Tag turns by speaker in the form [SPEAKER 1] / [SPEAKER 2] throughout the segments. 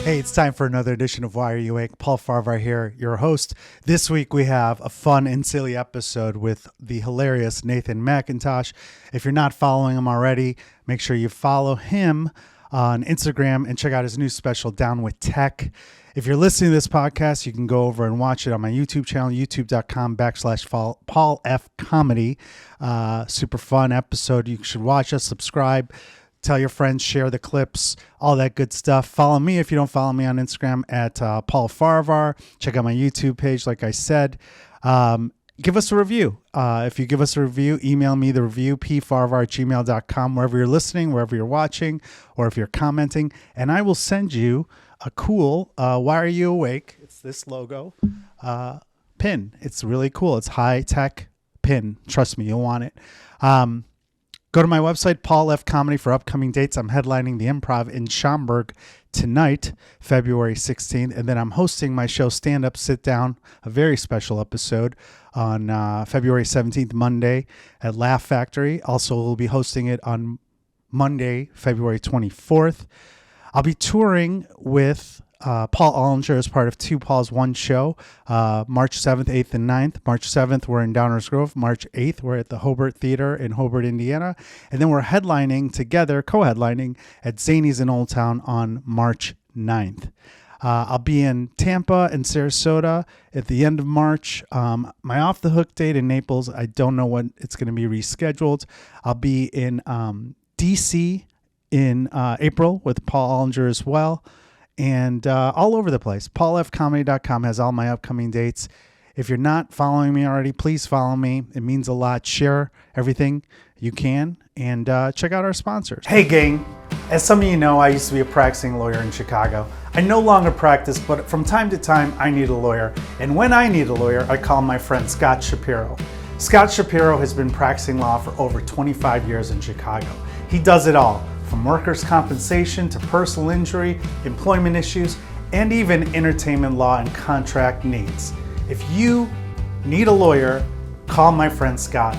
[SPEAKER 1] Hey, it's time for another edition of Why Are You Awake? Paul Farahvar here, your host. This week we have a fun and silly episode with the hilarious Nathan MacIntosh. If you're not following him already, make sure you follow him on Instagram and check out his new special, Down with Tech. If you're listening to this podcast, you can go over and watch it on my YouTube channel, youtube.com/Paul F Comedy. Super fun episode. You should watch us, subscribe. Tell your friends, share the clips, all that good stuff. Follow me if you don't follow me on Instagram at Paul Farahvar. Check out my YouTube page, like I said. Give us a review. If you give us a review, email me the review, pfarahvar@gmail.com, wherever you're listening, wherever you're watching, or if you're commenting. And I will send you a cool Why Are You Awake? It's this logo pin. It's really cool. It's high-tech pin. Trust me, you'll want it. Go to my website, Paul F Comedy, for upcoming dates. I'm headlining the Improv in Schaumburg tonight, February 16th. And then I'm hosting my show, Stand Up, Sit Down, a very special episode on February 17th, Monday at Laugh Factory. Also, we'll be hosting it on Monday, February 24th. I'll be touring with Paul Ollinger as part of Two Pauls, One Show, March 7th, 8th, and 9th. March 7th, we're in Downers Grove. March 8th, we're at the Hobart Theater in Hobart, Indiana. And then we're headlining together, co-headlining at Zany's in Old Town on March 9th. I'll be in Tampa and Sarasota at the end of March. My Off the Hook date in Naples, I don't know when it's going to be rescheduled. I'll be in DC in April with Paul Ollinger as well. And all over the place. PaulFcomedy.com has all my upcoming dates. If you're not following me already, please follow me. It means a lot. Share everything you can. And check out our sponsors. Hey, gang. As some of you know, I used to be a practicing lawyer in Chicago. I no longer practice, but from time to time, I need a lawyer. And when I need a lawyer, I call my friend Scott Shapiro. Scott Shapiro has been practicing law for over 25 years in Chicago. He does it all, from workers' compensation to personal injury, employment issues, and even entertainment law and contract needs. If you need a lawyer, call my friend Scott.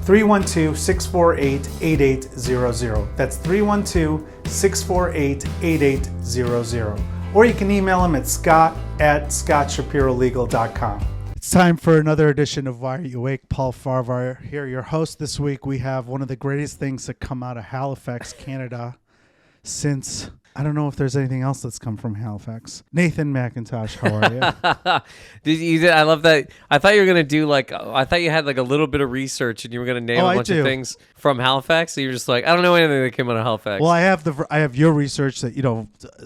[SPEAKER 1] 312-648-8800. That's 312-648-8800. Or you can email him at scott@scottshapirolegal.com. It's time for another edition of Why Are You Awake? Paul Farahvar here, your host. This week we have one of the greatest things to come out of Halifax, Canada since, I don't know if there's anything else that's come from Halifax. Nathan MacIntosh, how are you?
[SPEAKER 2] I love that. I thought you were going to do I thought you had a little bit of research and you were going to name a bunch of things from Halifax. So you're just like, I don't know anything that came out of Halifax.
[SPEAKER 1] Well, I have your research that,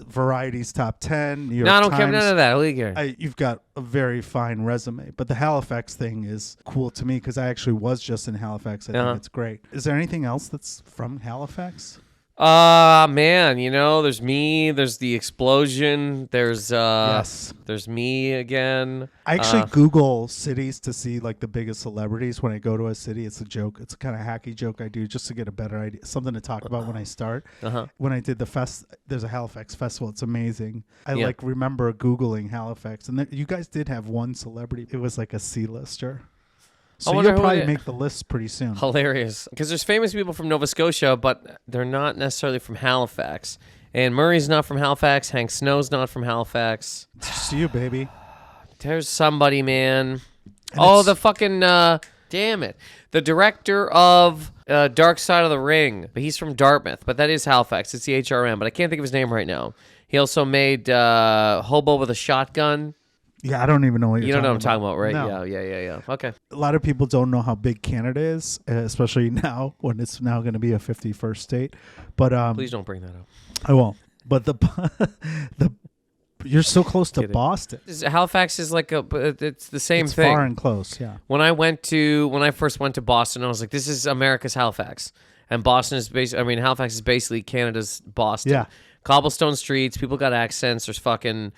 [SPEAKER 1] Variety's top 10, New York
[SPEAKER 2] I don't
[SPEAKER 1] Times.
[SPEAKER 2] care none of that. What do you care?
[SPEAKER 1] You've got a very fine resume, but the Halifax thing is cool to me because I actually was just in Halifax. I think it's great. Is there anything else that's from Halifax?
[SPEAKER 2] Man, there's me, there's the explosion, there's there's me again.
[SPEAKER 1] I actually Google cities to see the biggest celebrities when I go to a city. It's a joke. It's a kind of hacky joke I do just to get a better idea, something to talk about when I start. When I did the there's a Halifax festival. It's amazing. I remember Googling Halifax, and you guys did have one celebrity. It was like a C-lister. So you'll probably make the list pretty soon.
[SPEAKER 2] Hilarious. Because there's famous people from Nova Scotia, but they're not necessarily from Halifax. And Murray's not from Halifax. Hank Snow's not from Halifax.
[SPEAKER 1] It's just you, baby.
[SPEAKER 2] There's somebody, man. The fucking... damn it. The director of Dark Side of the Ring. But he's from Dartmouth. But that is Halifax. It's the HRM. But I can't think of his name right now. He also made Hobo with a Shotgun.
[SPEAKER 1] Yeah, I don't even know what
[SPEAKER 2] you don't know what I'm talking about, right?
[SPEAKER 1] No.
[SPEAKER 2] Yeah. Okay.
[SPEAKER 1] A lot of people don't know how big Canada is, especially now when it's now going to be a 51st state. But
[SPEAKER 2] please don't bring that up.
[SPEAKER 1] I won't. But you're so close to Boston.
[SPEAKER 2] Halifax is it's the same thing.
[SPEAKER 1] It's far and close, yeah.
[SPEAKER 2] When I first went to Boston, I was like, this is America's Halifax. And Boston is Halifax is basically Canada's Boston.
[SPEAKER 1] Yeah.
[SPEAKER 2] Cobblestone streets, people got accents, there's fucking...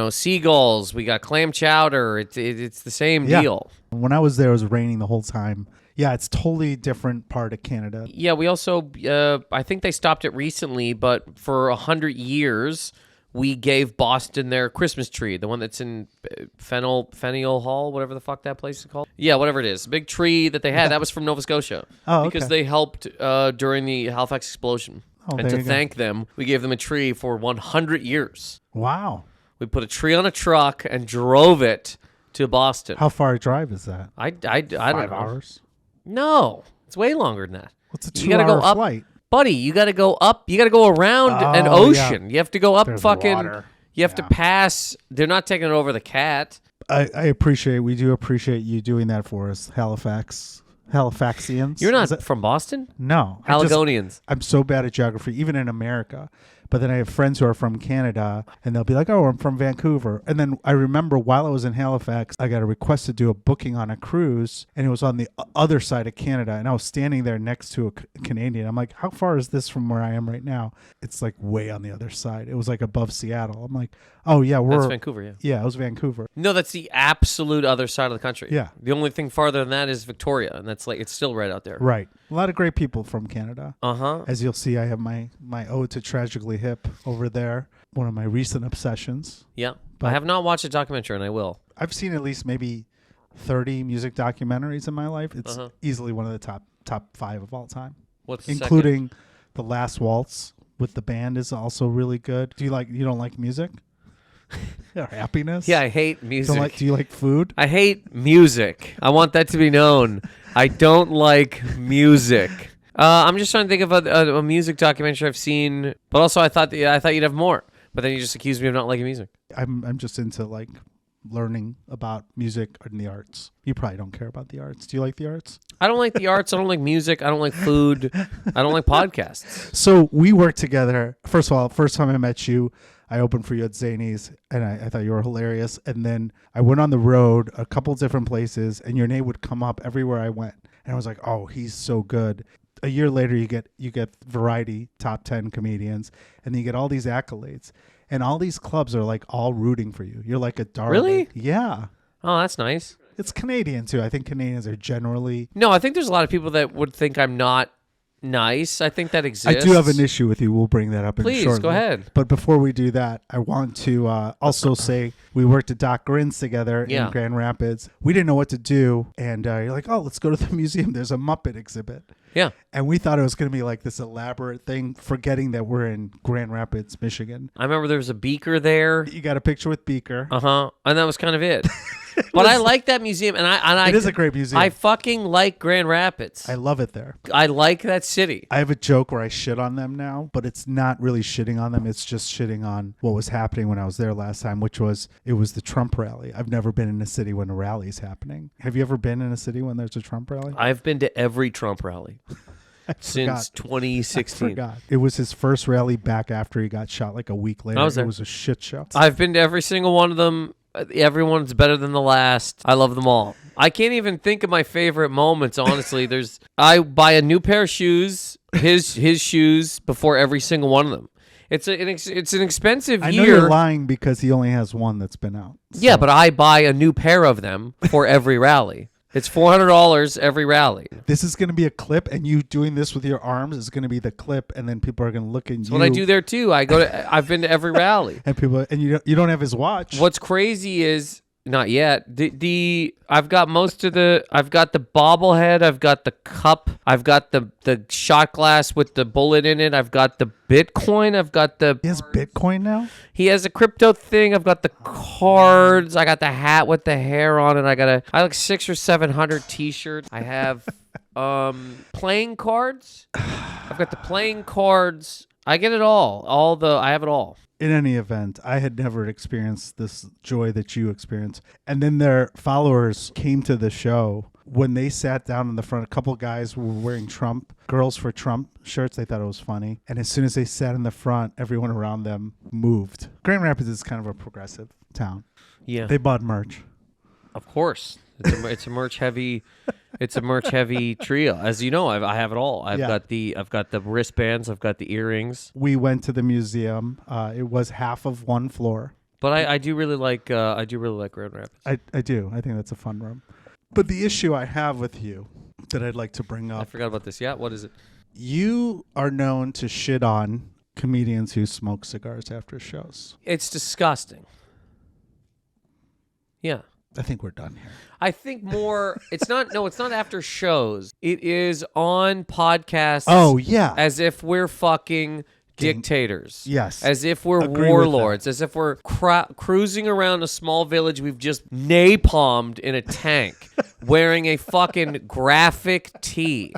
[SPEAKER 2] seagulls. We got clam chowder. It's the same deal.
[SPEAKER 1] When I was there, it was raining the whole time. Yeah, it's totally different part of Canada.
[SPEAKER 2] Yeah, we also, I think they stopped it recently, but for 100 years, we gave Boston their Christmas tree, the one that's in Faneuil Hall, whatever the fuck that place is called. Yeah, whatever it is. The big tree that they had, that was from Nova Scotia.
[SPEAKER 1] Oh,
[SPEAKER 2] because they helped during the Halifax explosion.
[SPEAKER 1] Oh,
[SPEAKER 2] and
[SPEAKER 1] there
[SPEAKER 2] to
[SPEAKER 1] you go.
[SPEAKER 2] thank them, we gave them a tree for 100 years.
[SPEAKER 1] Wow.
[SPEAKER 2] We put a tree on a truck and drove it to Boston.
[SPEAKER 1] How far a drive is that?
[SPEAKER 2] I don't know.
[SPEAKER 1] 5 hours?
[SPEAKER 2] No, it's way longer than that.
[SPEAKER 1] What's a
[SPEAKER 2] You gotta go
[SPEAKER 1] 2-hour
[SPEAKER 2] up,
[SPEAKER 1] flight?
[SPEAKER 2] buddy. You got to go up. You got to go around an
[SPEAKER 1] Oh, yeah.
[SPEAKER 2] ocean. You have to go up
[SPEAKER 1] There's
[SPEAKER 2] fucking.
[SPEAKER 1] water.
[SPEAKER 2] You have to pass. They're not taking it over the cat.
[SPEAKER 1] I appreciate. We do appreciate you doing that for us, Halifaxians.
[SPEAKER 2] You're not
[SPEAKER 1] Is that-
[SPEAKER 2] from Boston?
[SPEAKER 1] No.
[SPEAKER 2] Haligonians.
[SPEAKER 1] I'm so bad at geography, even in America. But then I have friends who are from Canada, and they'll be like, oh, I'm from Vancouver. And then I remember while I was in Halifax, I got a request to do a booking on a cruise, and it was on the other side of Canada. And I was standing there next to a Canadian. I'm like, how far is this from where I am right now? It's like way on the other side. It was like above Seattle. I'm like, oh, yeah,
[SPEAKER 2] That's Vancouver, yeah.
[SPEAKER 1] Yeah, it was Vancouver.
[SPEAKER 2] No, that's the absolute other side of the country.
[SPEAKER 1] Yeah.
[SPEAKER 2] The only thing farther than that is Victoria, and that's like it's still right out there.
[SPEAKER 1] Right. A lot of great people from Canada.
[SPEAKER 2] Uh-huh.
[SPEAKER 1] As you'll see, I have my Ode to Tragically Hip over there, one of my recent obsessions.
[SPEAKER 2] Yeah.
[SPEAKER 1] But
[SPEAKER 2] I have not watched a documentary, and I will.
[SPEAKER 1] I've seen at least maybe 30 music documentaries in my life. It's easily one of the top 5 of all time.
[SPEAKER 2] What's the
[SPEAKER 1] including The Last Waltz with the band is also really good. You don't like music? Or happiness?
[SPEAKER 2] Yeah, I hate music.
[SPEAKER 1] Do you like food?
[SPEAKER 2] I hate music. I want that to be known. I don't like music. I'm just trying to think of a music documentary I've seen, but also I thought you'd have more. But then you just accused me of not liking music.
[SPEAKER 1] I'm just into like learning about music and the arts. You probably don't care about the arts. Do you like the arts?
[SPEAKER 2] I don't like the arts. I don't like music. I don't like food. I don't like podcasts.
[SPEAKER 1] So we worked together. First of all, first time I met you, I opened for you at Zany's, and I thought you were hilarious. And then I went on the road a couple different places, and your name would come up everywhere I went. And I was like, oh, he's so good. A year later, you get Variety top 10 comedians, and then you get all these accolades. And all these clubs are like all rooting for you. You're like a darling.
[SPEAKER 2] Really?
[SPEAKER 1] Yeah.
[SPEAKER 2] Oh, that's nice.
[SPEAKER 1] It's Canadian, too. I think Canadians are generally...
[SPEAKER 2] No, I think there's a lot of people that would think I'm not nice. I think that exists.
[SPEAKER 1] I do have an issue with you. We'll bring that up in shortly.
[SPEAKER 2] Please, go ahead.
[SPEAKER 1] But before we do that, I want to also say we worked at Doc Grin's together in Grand Rapids. We didn't know what to do. And you're like, oh, let's go to the museum. There's a Muppet exhibit.
[SPEAKER 2] Yeah.
[SPEAKER 1] And we thought it was going to be like this elaborate thing, forgetting that we're in Grand Rapids, Michigan.
[SPEAKER 2] I remember there was a Beaker there.
[SPEAKER 1] You got a picture with Beaker.
[SPEAKER 2] Uh-huh. And that was kind of it. But I like that museum, and
[SPEAKER 1] it is a great museum.
[SPEAKER 2] I fucking like Grand Rapids.
[SPEAKER 1] I love it there.
[SPEAKER 2] I like that city.
[SPEAKER 1] I have a joke where I shit on them now, but it's not really shitting on them. It's just shitting on what was happening when I was there last time, which was it was the Trump rally. I've never been in a city when a rally is happening. Have you ever been in a city when there's a Trump rally?
[SPEAKER 2] I've been to every Trump rally since 2016.
[SPEAKER 1] I forgot. It was his first rally back after he got shot like a week later.
[SPEAKER 2] I was there.
[SPEAKER 1] It was a shit show.
[SPEAKER 2] I've been to every single one of them. Everyone's better than the last. I love them all. I can't even think of my favorite moments, honestly. I buy a new pair of shoes, his shoes, before every single one of them. It's an expensive
[SPEAKER 1] I
[SPEAKER 2] year.
[SPEAKER 1] know you're lying because he only has one that's been out. So.
[SPEAKER 2] Yeah, but I buy a new pair of them for every rally. It's $400 every rally.
[SPEAKER 1] This is going to be a clip, and you doing this with your arms is going to be the clip, and then people are going to look at you.
[SPEAKER 2] That's what I do there too. I've been to every rally.
[SPEAKER 1] And you don't have his watch.
[SPEAKER 2] What's crazy is not yet. I've got I've got the bobblehead, I've got the cup, I've got the shot glass with the bullet in it, I've got the Bitcoin, I've got the...
[SPEAKER 1] He has Bitcoin now?
[SPEAKER 2] He has a crypto thing, I've got the cards, I got the hat with the hair on it, I like 600 or 700 t-shirts. I have playing cards. I've got the playing cards. I get it all. I have it all.
[SPEAKER 1] In any event, I had never experienced this joy that you experienced. And then their followers came to the show. When they sat down in the front, a couple guys were wearing Girls for Trump shirts. They thought it was funny. And as soon as they sat in the front, everyone around them moved. Grand Rapids is kind of a progressive town.
[SPEAKER 2] Yeah.
[SPEAKER 1] They bought merch.
[SPEAKER 2] Of course. It's a merch heavy. It's a merch heavy trio. As you know, I have it all. I've got the wristbands. I've got the earrings.
[SPEAKER 1] We went to the museum. It was half of one floor.
[SPEAKER 2] But I do really like Grand Rapids.
[SPEAKER 1] I do. I think that's a fun room. But the issue I have with you that I'd like to bring up.
[SPEAKER 2] I forgot about this. Yeah, what is it?
[SPEAKER 1] You are known to shit on comedians who smoke cigars after shows.
[SPEAKER 2] It's disgusting. Yeah.
[SPEAKER 1] I think we're done here.
[SPEAKER 2] I think more. It's not. No, it's not after shows. It is on podcasts.
[SPEAKER 1] Oh, yeah.
[SPEAKER 2] As if we're fucking dictators.
[SPEAKER 1] Yes.
[SPEAKER 2] As if we're
[SPEAKER 1] Agree with
[SPEAKER 2] warlords. As if we're cruising around a small village we've just napalmed in a tank, wearing a fucking graphic tee.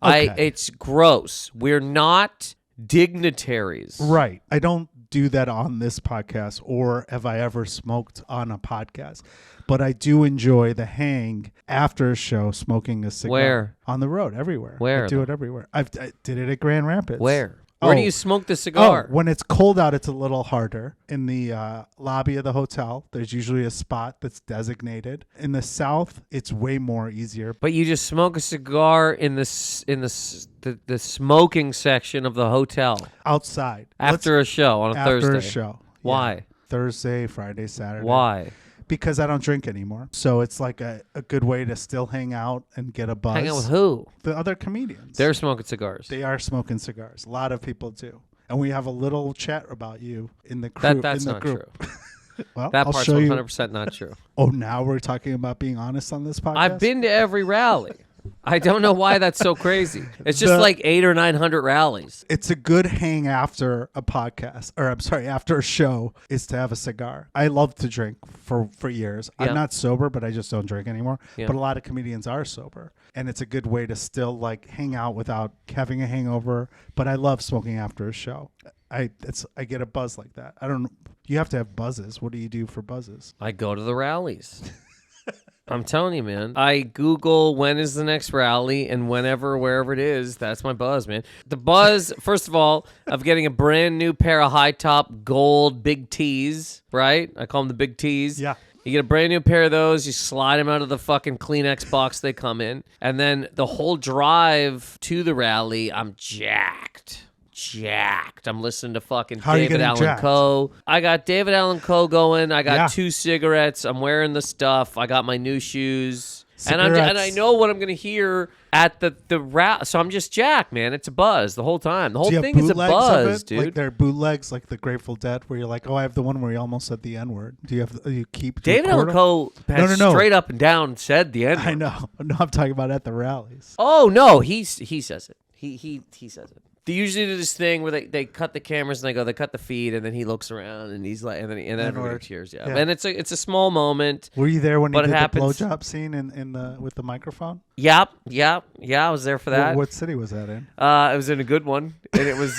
[SPEAKER 1] Okay.
[SPEAKER 2] It's gross. We're not dignitaries.
[SPEAKER 1] Right. I don't do that on this podcast, or have I ever smoked on a podcast. But I do enjoy the hang after a show, smoking a cigar.
[SPEAKER 2] Where?
[SPEAKER 1] On the road, everywhere.
[SPEAKER 2] Where?
[SPEAKER 1] I do it everywhere. I did it at Grand Rapids.
[SPEAKER 2] Where? Where do you smoke the cigar?
[SPEAKER 1] When it's cold out, it's a little harder. In the lobby of the hotel, there's usually a spot that's designated. In the South, it's way more easier.
[SPEAKER 2] But you just smoke a cigar in the smoking section of the hotel
[SPEAKER 1] Outside.
[SPEAKER 2] after a show on a Thursday.
[SPEAKER 1] After a show.
[SPEAKER 2] Why?
[SPEAKER 1] Yeah. Thursday, Friday, Saturday.
[SPEAKER 2] Why?
[SPEAKER 1] Because I don't drink anymore. So it's like a good way to still hang out and get a buzz.
[SPEAKER 2] Hang out with who?
[SPEAKER 1] The other comedians.
[SPEAKER 2] They're smoking cigars.
[SPEAKER 1] They are smoking cigars. A lot of people do. And we have a little chat about you in the crew.
[SPEAKER 2] That's
[SPEAKER 1] in the
[SPEAKER 2] not
[SPEAKER 1] group.
[SPEAKER 2] true.
[SPEAKER 1] Well,
[SPEAKER 2] That
[SPEAKER 1] I'll
[SPEAKER 2] part's
[SPEAKER 1] show you.
[SPEAKER 2] 100% not true.
[SPEAKER 1] Oh, now we're talking about being honest on this podcast?
[SPEAKER 2] I've been to every rally. I don't know why that's so crazy. It's just like 800 or 900 rallies.
[SPEAKER 1] It's a good hang after a podcast, or I'm sorry, after a show, is to have a cigar. I love to drink for years.
[SPEAKER 2] Yeah.
[SPEAKER 1] I'm not sober, but I just don't drink anymore.
[SPEAKER 2] Yeah.
[SPEAKER 1] But a lot of comedians are sober, and it's a good way to still like hang out without having a hangover. But I love smoking after a show. I get a buzz like that. I don't. You have to have buzzes. What do you do for buzzes?
[SPEAKER 2] I go to the rallies. I'm telling you, man. I Google when is the next rally, and wherever it is, that's my buzz, man. The buzz, first of all, of getting a brand new pair of high top gold big T's, right? I call them the big T's.
[SPEAKER 1] Yeah.
[SPEAKER 2] You get a brand new pair of those, you slide them out of the fucking Kleenex box they come in, and then the whole drive to the rally, I'm jacked. I'm listening to fucking
[SPEAKER 1] How are you
[SPEAKER 2] David
[SPEAKER 1] getting
[SPEAKER 2] Allen
[SPEAKER 1] jacked?
[SPEAKER 2] Coe. I got David Allen Coe going. I got
[SPEAKER 1] Yeah.
[SPEAKER 2] 2 cigarettes. I'm wearing the stuff. I got my new shoes. And
[SPEAKER 1] Cigarettes.
[SPEAKER 2] I know what I'm going to hear at the rally. So I'm just jacked, man. It's a buzz the whole time. The whole
[SPEAKER 1] Do you have
[SPEAKER 2] thing is a
[SPEAKER 1] bootlegs
[SPEAKER 2] buzz,
[SPEAKER 1] of it?
[SPEAKER 2] dude.
[SPEAKER 1] Like they're bootlegs, like the Grateful Dead, where you're like, oh, I have the one where you almost said the N word. Do you keep? do you
[SPEAKER 2] David
[SPEAKER 1] record
[SPEAKER 2] Allen
[SPEAKER 1] 'em?
[SPEAKER 2] Coe has
[SPEAKER 1] No.
[SPEAKER 2] straight up and down said the N word.
[SPEAKER 1] I know. No, I'm talking about at the rallies.
[SPEAKER 2] Oh, no. He says it. He says it. They usually do this thing where they cut the cameras and they cut the feed, and then he looks around and he's like, and then everybody
[SPEAKER 1] N-word.
[SPEAKER 2] cheers. Yeah.
[SPEAKER 1] Yeah.
[SPEAKER 2] And it's a small moment.
[SPEAKER 1] Were you there when he
[SPEAKER 2] But it
[SPEAKER 1] did the
[SPEAKER 2] happens.
[SPEAKER 1] blowjob scene in the with the microphone?
[SPEAKER 2] Yep. I was there for that.
[SPEAKER 1] What city was that in?
[SPEAKER 2] It was in a good one, and it was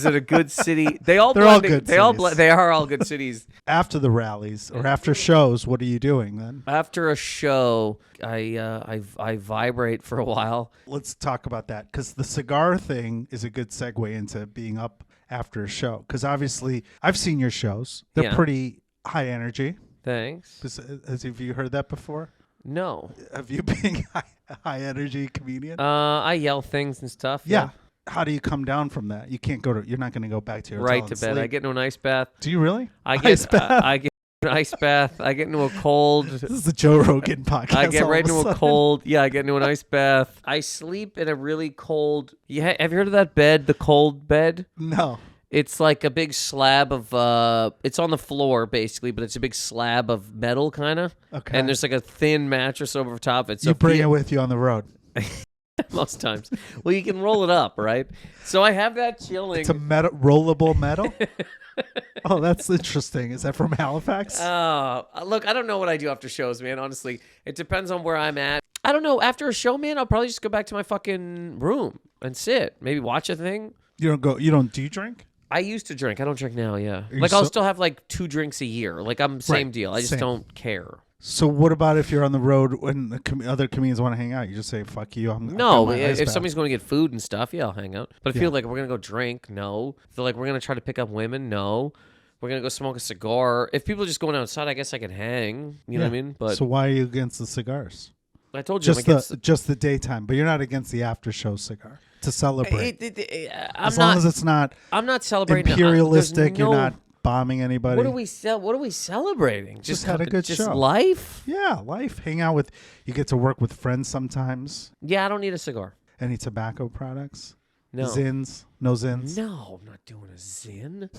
[SPEAKER 2] in a good city. They're all
[SPEAKER 1] all
[SPEAKER 2] blending.
[SPEAKER 1] good
[SPEAKER 2] They all
[SPEAKER 1] cities.
[SPEAKER 2] they are all good cities.
[SPEAKER 1] After the rallies or after shows, what are you doing then?
[SPEAKER 2] After a show, I vibrate for a while.
[SPEAKER 1] Let's talk about that, because the cigar thing is a good segue into being up after a show. Because obviously, I've seen your shows; they're
[SPEAKER 2] Yeah.
[SPEAKER 1] pretty high energy.
[SPEAKER 2] Thanks.
[SPEAKER 1] Have you heard that before?
[SPEAKER 2] No.
[SPEAKER 1] Have you been a high energy comedian?
[SPEAKER 2] I yell things and stuff.
[SPEAKER 1] Yeah. How do you come down from that? You can't go to. You're not going to go back to your
[SPEAKER 2] Right
[SPEAKER 1] hotel
[SPEAKER 2] to
[SPEAKER 1] and
[SPEAKER 2] bed. I
[SPEAKER 1] sleep.
[SPEAKER 2] get into an ice bath.
[SPEAKER 1] Do you really?
[SPEAKER 2] I
[SPEAKER 1] Ice
[SPEAKER 2] get
[SPEAKER 1] bath?
[SPEAKER 2] I get an ice bath. I get into a cold.
[SPEAKER 1] This is the Joe Rogan podcast.
[SPEAKER 2] I get
[SPEAKER 1] all
[SPEAKER 2] right
[SPEAKER 1] of a
[SPEAKER 2] into a
[SPEAKER 1] sudden.
[SPEAKER 2] cold. Yeah, I get into an ice bath. I sleep in a really cold. Yeah, have you heard of that bed? The cold bed.
[SPEAKER 1] No.
[SPEAKER 2] It's like a big slab of. It's on the floor basically, but it's a big slab of metal kind of.
[SPEAKER 1] Okay.
[SPEAKER 2] And there's like a thin mattress over top. It's so
[SPEAKER 1] You bring
[SPEAKER 2] if
[SPEAKER 1] it with you on the road.
[SPEAKER 2] most times. Well, you can roll it up, right? So I have that chilling.
[SPEAKER 1] It's a rollable metal. Oh, that's interesting. Is that from Halifax?
[SPEAKER 2] Look, I don't know what I do after shows, man. Honestly, it depends on where I'm at. I don't know. After a show, man, I'll probably just go back to my fucking room and sit, maybe watch a thing.
[SPEAKER 1] You don't go. You don't. Do you drink?
[SPEAKER 2] I used to drink. I don't drink now. Yeah,
[SPEAKER 1] you
[SPEAKER 2] like I'll
[SPEAKER 1] so-
[SPEAKER 2] still have like 2 drinks a year. Like I'm same
[SPEAKER 1] Right,
[SPEAKER 2] deal. I just
[SPEAKER 1] same.
[SPEAKER 2] don't care.
[SPEAKER 1] So what about if you're on the road when the other comedians want to hang out? You just say, "Fuck you." I've
[SPEAKER 2] No,
[SPEAKER 1] got my ice
[SPEAKER 2] if
[SPEAKER 1] bath."
[SPEAKER 2] somebody's going to get food and stuff, yeah, I'll hang out. But if
[SPEAKER 1] Yeah.
[SPEAKER 2] you're like, we're going to go drink, no. If they're like, we're going to try to pick up women, no. We're going to go smoke a cigar. If people are just going outside, I guess I can hang. You know what I mean? But
[SPEAKER 1] so why are you against the cigars?
[SPEAKER 2] I told you, I'm
[SPEAKER 1] Just
[SPEAKER 2] against
[SPEAKER 1] just the daytime, but you're not against the after show cigar to celebrate.
[SPEAKER 2] I'm
[SPEAKER 1] as long as it's not
[SPEAKER 2] I'm not celebrating.
[SPEAKER 1] imperialistic,
[SPEAKER 2] There's
[SPEAKER 1] you're
[SPEAKER 2] no-
[SPEAKER 1] not bombing anybody.
[SPEAKER 2] What are we celebrating?
[SPEAKER 1] Just had a good
[SPEAKER 2] just
[SPEAKER 1] show.
[SPEAKER 2] life?
[SPEAKER 1] Yeah, life. Hang out with. You get to work with friends sometimes.
[SPEAKER 2] Yeah, I don't need a cigar.
[SPEAKER 1] Any tobacco products?
[SPEAKER 2] No.
[SPEAKER 1] Zins? No zins?
[SPEAKER 2] No, I'm not doing a zin.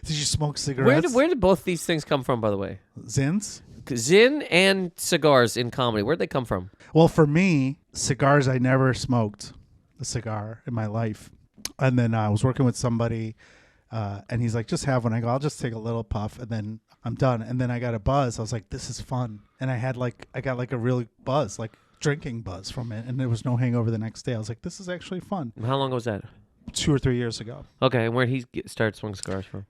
[SPEAKER 1] Did you smoke
[SPEAKER 2] Where
[SPEAKER 1] cigarettes?
[SPEAKER 2] did both these things come from, by the way?
[SPEAKER 1] Zins?
[SPEAKER 2] Zin and cigars in comedy. Where'd they come from?
[SPEAKER 1] Well, for me, cigars, I never smoked a cigar in my life. And then I was working with somebody, and he's like, just have one. I go, I'll just take a little puff, and then I'm done. And then I got a buzz. I was like, this is fun. And I got like a really buzz, like drinking buzz from it. And there was no hangover the next day. I was like, this is actually fun.
[SPEAKER 2] How long was that?
[SPEAKER 1] 2 or 3 years ago.
[SPEAKER 2] Okay, and where'd he start smoking cigars from?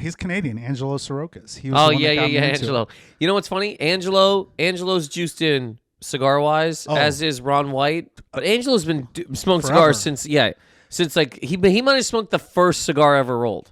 [SPEAKER 1] He's Canadian, Angelo Sorokas. He was the one that got me into
[SPEAKER 2] Angelo.
[SPEAKER 1] it.
[SPEAKER 2] You know what's funny? Angelo's juiced in cigar-wise, as is Ron White. But Angelo's been smoking
[SPEAKER 1] Forever.
[SPEAKER 2] cigars since like he might have smoked the first cigar ever rolled.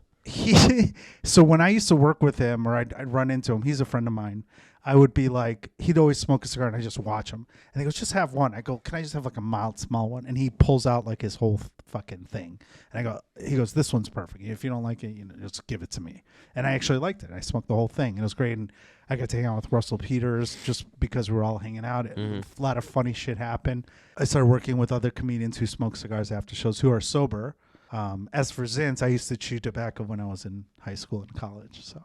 [SPEAKER 1] So when I used to work with him, or I'd run into him, he's a friend of mine. I would be like, he'd always smoke a cigar, and I just watch him. And he goes, just have one. I go, can I just have like a mild, small one? And he pulls out like his whole fucking thing. And he goes, this one's perfect. If you don't like it, just give it to me. And I actually liked it. I smoked the whole thing. And it was great. And I got to hang out with Russell Peters just because we were all hanging out. A lot of funny shit happened. I started working with other comedians who smoke cigars after shows who are sober. As for Zins, I used to chew tobacco when I was in high school and college. So,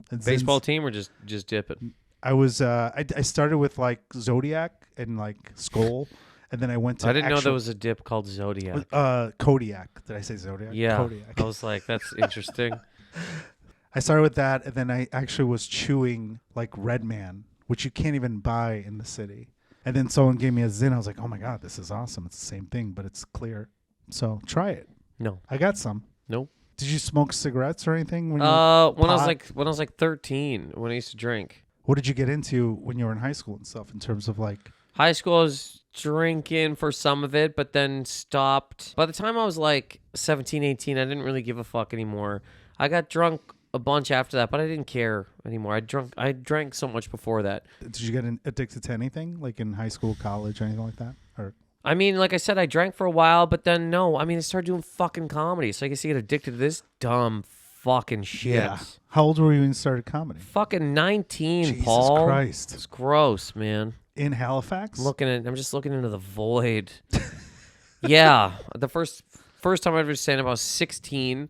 [SPEAKER 1] and
[SPEAKER 2] Baseball
[SPEAKER 1] Zins,
[SPEAKER 2] team or just dip it?
[SPEAKER 1] I was I started with like Zodiac and like Skoal, and then I went to
[SPEAKER 2] I didn't know there was a dip called Zodiac.
[SPEAKER 1] Kodiak. Did I say Zodiac?
[SPEAKER 2] Yeah,
[SPEAKER 1] Kodiak.
[SPEAKER 2] I was like, that's interesting.
[SPEAKER 1] I started with that, and then I actually was chewing like Red Man, which you can't even buy in the city. And then someone gave me a Zin. I was like, oh my god, this is awesome. It's the same thing, but it's clear. So try it.
[SPEAKER 2] No,
[SPEAKER 1] I got some.
[SPEAKER 2] nope.
[SPEAKER 1] Did you smoke cigarettes or anything? When
[SPEAKER 2] When I
[SPEAKER 1] pot?
[SPEAKER 2] was like 13, when I used to drink.
[SPEAKER 1] What did you get into when you were in high school and stuff in terms of like?
[SPEAKER 2] High school, I was drinking for some of it, but then stopped. By the time I was like 17, 18, I didn't really give a fuck anymore. I got drunk a bunch after that, but I didn't care anymore. I drank so much before that.
[SPEAKER 1] Did you get addicted to anything like in high school, college, or anything like that? Or
[SPEAKER 2] I mean, like I said, I drank for a while, but then no. I mean, I started doing fucking comedy, so I guess you get addicted to this dumb fucking shit.
[SPEAKER 1] How old were you when you started comedy?
[SPEAKER 2] Fucking 19,
[SPEAKER 1] Jesus
[SPEAKER 2] Paul.
[SPEAKER 1] Christ.
[SPEAKER 2] It's gross, man.
[SPEAKER 1] In Halifax?
[SPEAKER 2] I'm just looking into the void. Yeah, the first time I ever stand up, I was 16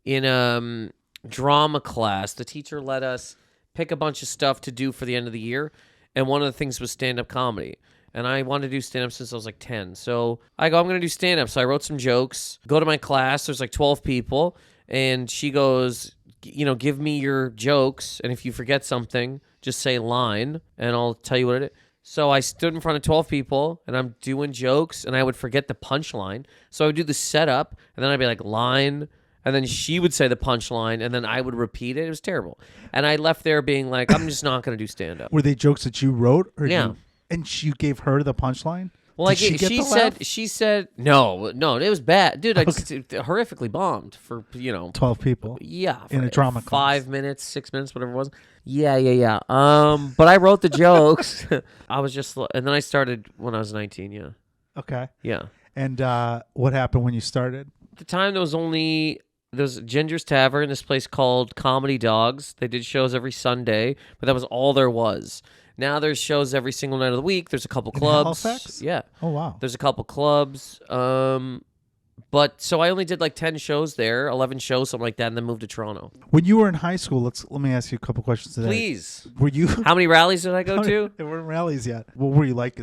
[SPEAKER 2] in drama class. The teacher let us pick a bunch of stuff to do for the end of the year, and one of the things was stand-up comedy. And I wanted to do stand-up since I was like 10. So I go, I'm going to do stand-up. So I wrote some jokes, go to my class. There's like 12 people, and she goes, give me your jokes, and if you forget something, just say line, and I'll tell you what it is. So I stood in front of 12 people, and I'm doing jokes, and I would forget the punchline. So I would do the setup, and then I'd be like, line, and then she would say the punchline, and then I would repeat it. It was terrible. And I left there being like, I'm just not going to do stand-up.
[SPEAKER 1] Were they jokes that you wrote? Or
[SPEAKER 2] Yeah.
[SPEAKER 1] And you gave her the punchline?
[SPEAKER 2] Well,
[SPEAKER 1] Did she get the laugh?
[SPEAKER 2] she said, no, it was bad. Dude, I just horrifically bombed for,
[SPEAKER 1] 12 people.
[SPEAKER 2] Yeah.
[SPEAKER 1] In a drama class.
[SPEAKER 2] 5 minutes, 6 minutes, whatever it was. Yeah. But I wrote the jokes. I was just, and then I started when I was 19, yeah.
[SPEAKER 1] Okay.
[SPEAKER 2] Yeah.
[SPEAKER 1] And what happened when you started?
[SPEAKER 2] At the time, there was Ginger's Tavern, this place called Comedy Dogs. They did shows every Sunday, but that was all there was. Now there's shows every single night of the week. There's a couple clubs.
[SPEAKER 1] Halifax?
[SPEAKER 2] Yeah.
[SPEAKER 1] Oh, wow.
[SPEAKER 2] There's a couple clubs. But so I only did like 10 shows there, 11 shows, something like that, and then moved to Toronto.
[SPEAKER 1] When you were in high school, let me ask you a couple questions today.
[SPEAKER 2] Please.
[SPEAKER 1] Were you?
[SPEAKER 2] How many rallies did I go to?
[SPEAKER 1] There weren't rallies yet. What were you like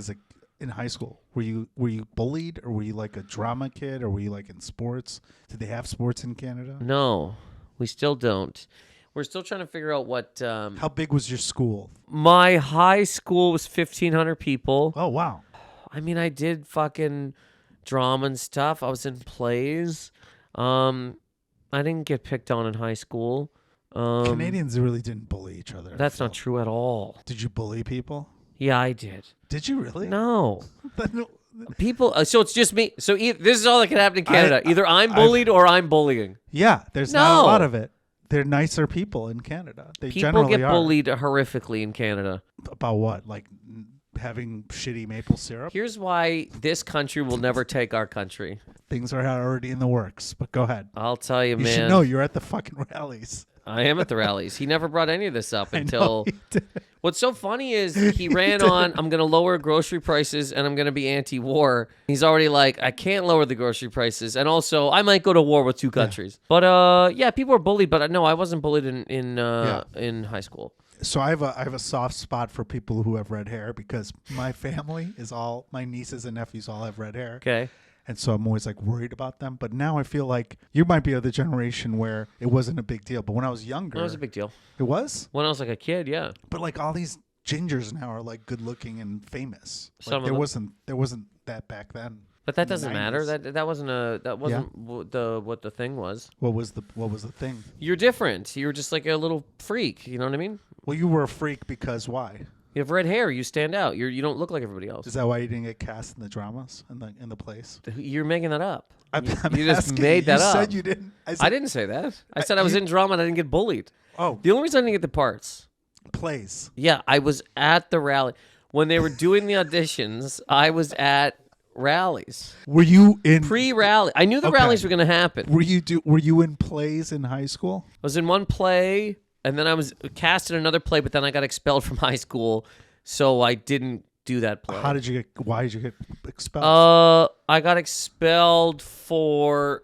[SPEAKER 1] in high school? Were you bullied, or were you like a drama kid, or were you like in sports? Did they have sports in Canada?
[SPEAKER 2] No, we still don't. We're still trying to figure out what...
[SPEAKER 1] How big was your school?
[SPEAKER 2] My high school was 1,500 people.
[SPEAKER 1] Oh, wow.
[SPEAKER 2] I mean, I did fucking drama and stuff. I was in plays. I didn't get picked on in high school.
[SPEAKER 1] Canadians really didn't bully each other.
[SPEAKER 2] That's not true at all.
[SPEAKER 1] Did you bully people?
[SPEAKER 2] Yeah, I did.
[SPEAKER 1] Did you really?
[SPEAKER 2] No.
[SPEAKER 1] No.
[SPEAKER 2] People, so it's just me. So this is all that can happen in Canada. Either I'm bullied or I'm bullying.
[SPEAKER 1] Yeah, there's not a lot of it. They're nicer people in Canada. They
[SPEAKER 2] People
[SPEAKER 1] generally
[SPEAKER 2] get
[SPEAKER 1] are.
[SPEAKER 2] bullied horrifically in Canada.
[SPEAKER 1] About what? Like having shitty maple syrup?
[SPEAKER 2] Here's why this country will never take our country.
[SPEAKER 1] Things are already in the works, but go ahead.
[SPEAKER 2] I'll tell you,
[SPEAKER 1] You
[SPEAKER 2] man.
[SPEAKER 1] should know you're at the fucking rallies.
[SPEAKER 2] I am at the rallies. He never brought any of this up
[SPEAKER 1] I know
[SPEAKER 2] until
[SPEAKER 1] he did.
[SPEAKER 2] What's so funny is he ran on, I'm going to lower grocery prices and I'm going to be anti-war. He's already like, I can't lower the grocery prices. And also, I might go to war with two countries. Yeah. But yeah, people were bullied. But no, I wasn't bullied in high school.
[SPEAKER 1] So I have a soft spot for people who have red hair because my family is all, my nieces and nephews all have red hair.
[SPEAKER 2] Okay.
[SPEAKER 1] And so I'm always like worried about them. But now I feel like you might be of the generation where it wasn't a big deal. But when I was younger,
[SPEAKER 2] It was a big deal.
[SPEAKER 1] It was?
[SPEAKER 2] When I was like a kid, yeah.
[SPEAKER 1] But like all these gingers now are like good looking and famous.
[SPEAKER 2] Some
[SPEAKER 1] Like
[SPEAKER 2] of
[SPEAKER 1] there wasn't that back then.
[SPEAKER 2] But that
[SPEAKER 1] in the
[SPEAKER 2] doesn't matter.
[SPEAKER 1] 90s.
[SPEAKER 2] That wasn't what the thing was.
[SPEAKER 1] What was the thing?
[SPEAKER 2] You're different. You're just like a little freak. You know what I mean?
[SPEAKER 1] Well, you were a freak because why?
[SPEAKER 2] You have red hair. You stand out. You don't look like everybody else.
[SPEAKER 1] Is that why you didn't get cast in the dramas in the plays?
[SPEAKER 2] You're making that up.
[SPEAKER 1] I'm
[SPEAKER 2] You just
[SPEAKER 1] asking.
[SPEAKER 2] made that
[SPEAKER 1] you
[SPEAKER 2] up.
[SPEAKER 1] Said you didn't.
[SPEAKER 2] I didn't say that. I said I was in drama and I didn't get bullied.
[SPEAKER 1] Oh,
[SPEAKER 2] The only reason I didn't get the parts.
[SPEAKER 1] plays.
[SPEAKER 2] Yeah, I was at the rally. When they were doing the auditions, I was at rallies.
[SPEAKER 1] Were you in
[SPEAKER 2] Pre-rally. I knew the
[SPEAKER 1] Okay.
[SPEAKER 2] rallies were going to happen.
[SPEAKER 1] Were you in plays in high school?
[SPEAKER 2] I was in one play, and then I was cast in another play, but then I got expelled from high school, so I didn't do that play.
[SPEAKER 1] Why did you get expelled?
[SPEAKER 2] I got expelled for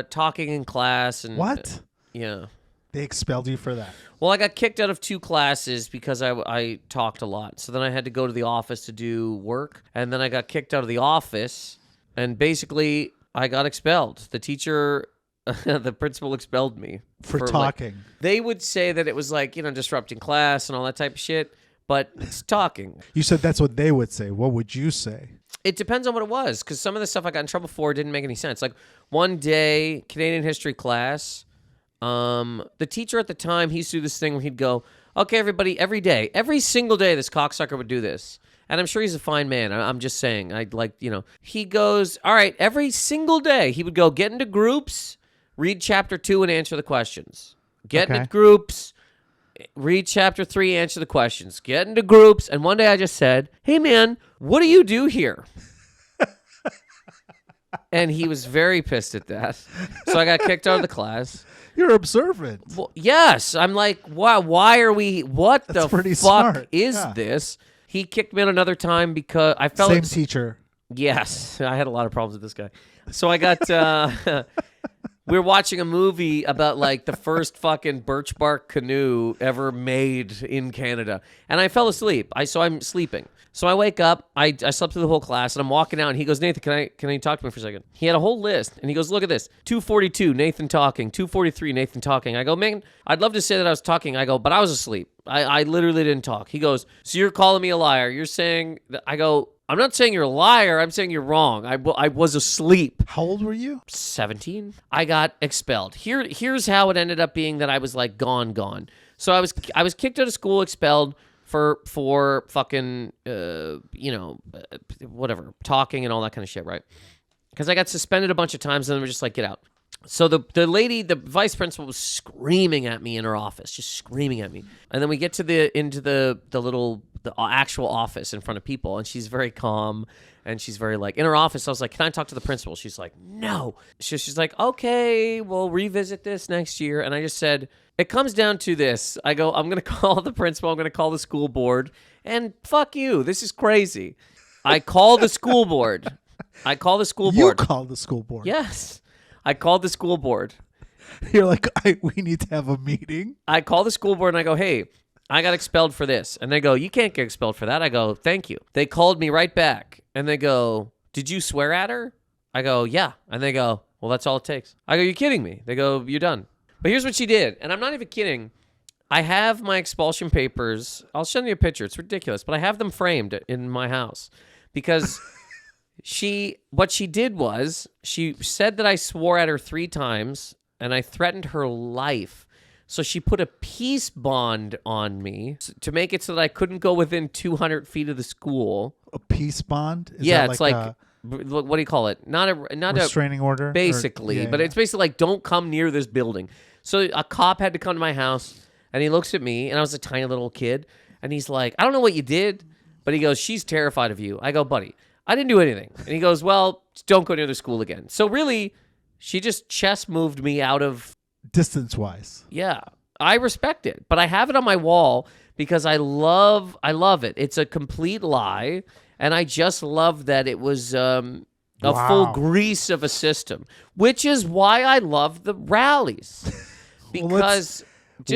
[SPEAKER 2] talking in class. And
[SPEAKER 1] What?
[SPEAKER 2] Yeah.
[SPEAKER 1] They expelled you for that.
[SPEAKER 2] Well, I got kicked out of 2 classes because I talked a lot. So then I had to go to the office to do work. And then I got kicked out of the office. And basically, I got expelled. The teacher, the principal expelled me.
[SPEAKER 1] For talking.
[SPEAKER 2] They would say that it was like, disrupting class and all that type of shit. But it's talking.
[SPEAKER 1] You said that's what they would say. What would you say?
[SPEAKER 2] It depends on what it was. Because some of the stuff I got in trouble for didn't make any sense. Like one day, Canadian history class... the teacher at the time, he used to do this thing where he'd go, okay, everybody, every single day, this cocksucker would do this. And I'm sure he's a fine man. I'm just saying, he goes, all right, every single day, he would go, get into groups, read chapter 2 and answer the questions. Get into groups, read chapter 3, answer the questions. Get into groups. And one day I just said, hey man, what do you do here? And he was very pissed at that. So I got kicked out of the class.
[SPEAKER 1] You're observant.
[SPEAKER 2] Well, yes. I'm like, why are we, what
[SPEAKER 1] That's
[SPEAKER 2] the
[SPEAKER 1] pretty
[SPEAKER 2] fuck
[SPEAKER 1] smart.
[SPEAKER 2] is
[SPEAKER 1] Yeah.
[SPEAKER 2] this? He kicked me out another time because I felt
[SPEAKER 1] Same teacher.
[SPEAKER 2] Yes. I had a lot of problems with this guy. So I got, we were watching a movie about like the first fucking birch bark canoe ever made in Canada. And I fell asleep. So I'm sleeping. So I wake up, I slept through the whole class, and I'm walking out, and he goes, Nathan, can I talk to me for a second? He had a whole list, and he goes, look at this, 242, Nathan talking, 243, Nathan talking. I go, man, I'd love to say that I was talking. I go, but I was asleep. I literally didn't talk. He goes, so you're calling me a liar. You're saying, I go, I'm not saying you're a liar. I'm saying you're wrong. I was asleep.
[SPEAKER 1] How old were you?
[SPEAKER 2] 17. I got expelled. Here's how it ended up being that I was like gone. So I was kicked out of school, expelled, for fucking, whatever, talking and all that kind of shit, right? Because I got suspended a bunch of times and then we're just like, get out. So the lady, the vice principal was screaming at me in her office, just screaming at me. And then we get into the actual office in front of people, and she's very calm, and she's very like, in her office, I was like, can I talk to the principal? She's like, no. She's like, okay, we'll revisit this next year. And I just said, it comes down to this. I go, I'm going to call the principal. I'm going to call the school board. And fuck you. This is crazy. I call the school board.
[SPEAKER 1] You called the school board.
[SPEAKER 2] Yes. I called the school board.
[SPEAKER 1] You're like, we need to have a meeting.
[SPEAKER 2] I call the school board and I go, hey, I got expelled for this. And they go, you can't get expelled for that. I go, thank you. They called me right back. And they go, did you swear at her? I go, yeah. And they go, well, that's all it takes. I go, you're kidding me. They go, you're done. But here's what she did. And I'm not even kidding. I have my expulsion papers. I'll show you a picture. It's ridiculous. But I have them framed in my house. Because what she did was, she said that I swore at her 3 times. And I threatened her life. So she put a peace bond on me to make it so that I couldn't go within 200 feet of the school.
[SPEAKER 1] A peace bond? Is
[SPEAKER 2] Yeah,
[SPEAKER 1] that
[SPEAKER 2] it's like what do you call it? Not a
[SPEAKER 1] restraining order?
[SPEAKER 2] basically, but it's basically like, don't come near this building. So a cop had to come to my house, and he looks at me, and I was a tiny little kid, and he's like, I don't know what you did, but he goes, she's terrified of you. I go, buddy, I didn't do anything. And he goes, well, don't go near the school again. So really, she just chest moved me out of...
[SPEAKER 1] Distance-wise.
[SPEAKER 2] Yeah, I respect it, but I have it on my wall because I love it. It's a complete lie, and I just love that it was a full grease of a system, which is why I love the rallies. Because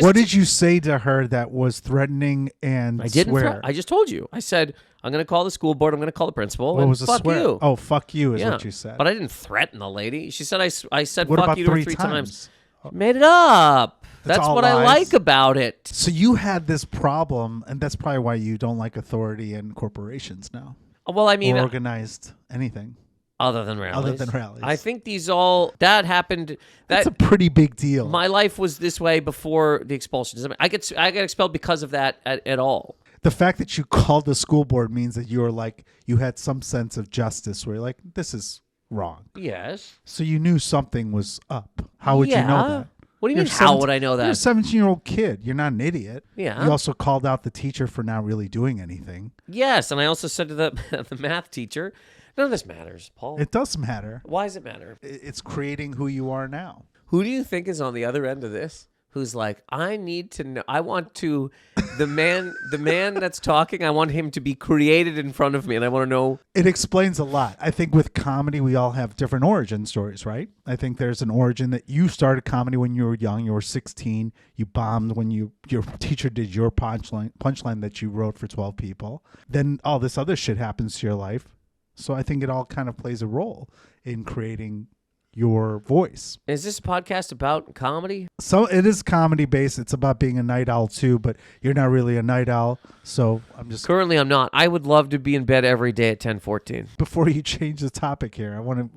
[SPEAKER 1] what did you say to her that was threatening and
[SPEAKER 2] I didn't
[SPEAKER 1] swear?
[SPEAKER 2] I just told you. I said, I'm going to call the school board. I'm going to call the principal.
[SPEAKER 1] What
[SPEAKER 2] and
[SPEAKER 1] was the
[SPEAKER 2] fuck
[SPEAKER 1] swear?
[SPEAKER 2] you.
[SPEAKER 1] Oh, fuck you is what you said.
[SPEAKER 2] But I didn't threaten the lady. She said I said
[SPEAKER 1] what
[SPEAKER 2] fuck
[SPEAKER 1] about
[SPEAKER 2] you to her
[SPEAKER 1] 3
[SPEAKER 2] 3
[SPEAKER 1] times.
[SPEAKER 2] Made it up. That's
[SPEAKER 1] all
[SPEAKER 2] what
[SPEAKER 1] lies.
[SPEAKER 2] I like about it.
[SPEAKER 1] So you had this problem, and that's probably why you don't like authority in corporations now.
[SPEAKER 2] Well, I mean,
[SPEAKER 1] or organized anything.
[SPEAKER 2] Other than rallies. I think that happened.
[SPEAKER 1] That's a pretty big deal.
[SPEAKER 2] My life was this way before the expulsions. I mean, I got expelled because of that at all.
[SPEAKER 1] The fact that you called the school board means that you had some sense of justice where you're like, this is wrong.
[SPEAKER 2] Yes.
[SPEAKER 1] So you knew something was up. How would you know that?
[SPEAKER 2] What do you mean, how would I know that?
[SPEAKER 1] You're a 17-year-old kid. You're not an idiot.
[SPEAKER 2] Yeah.
[SPEAKER 1] You also called out the teacher for not really doing anything.
[SPEAKER 2] Yes, and I also said to the math teacher, none of this matters, Paul.
[SPEAKER 1] It does matter.
[SPEAKER 2] Why does it matter?
[SPEAKER 1] It's creating who you are now.
[SPEAKER 2] Who do you think is on the other end of this? Who's like, I need to know. I want to, the man that's talking, I want him to be created in front of me, and I want to know.
[SPEAKER 1] It explains a lot. I think with comedy, we all have different origin stories, right? I think there's an origin that you started comedy when you were young. You were 16. You bombed when your teacher did your punchline that you wrote for 12 people. Then all this other shit happens to your life. So I think it all kind of plays a role in creating your voice.
[SPEAKER 2] Is this podcast about comedy?
[SPEAKER 1] So it is comedy based. It's about being a night owl too, but you're not really a night owl. So
[SPEAKER 2] Currently I'm not. I would love to be in bed every day at 10:14.
[SPEAKER 1] Before you change the topic here, I want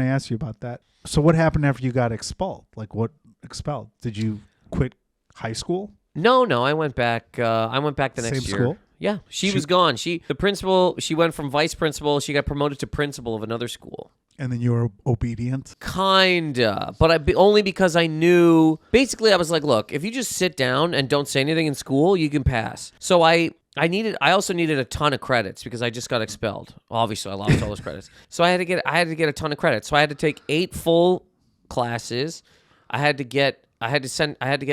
[SPEAKER 1] to ask you about that. So what happened after you got expelled? Like what expelled? Did you quit high school?
[SPEAKER 2] No, I went back the next year.
[SPEAKER 1] Same school?
[SPEAKER 2] Yeah, she was gone. The principal, she went from vice principal, she got promoted to principal of another school.
[SPEAKER 1] And then you were obedient?
[SPEAKER 2] Kinda, but only because I knew. Basically, I was like, look, if you just sit down and don't say anything in school, you can pass. So I also needed a ton of credits because I just got expelled. Obviously, I lost all those credits. So I had to get a ton of credits. So I had to take 8 full classes. I had to get